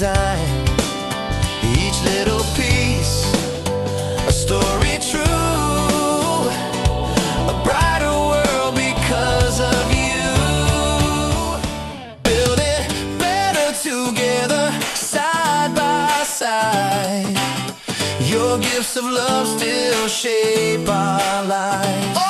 design. Each little piece, a story true, a brighter world because of you. Building better together, side by side. Your gifts of love still shape our lives.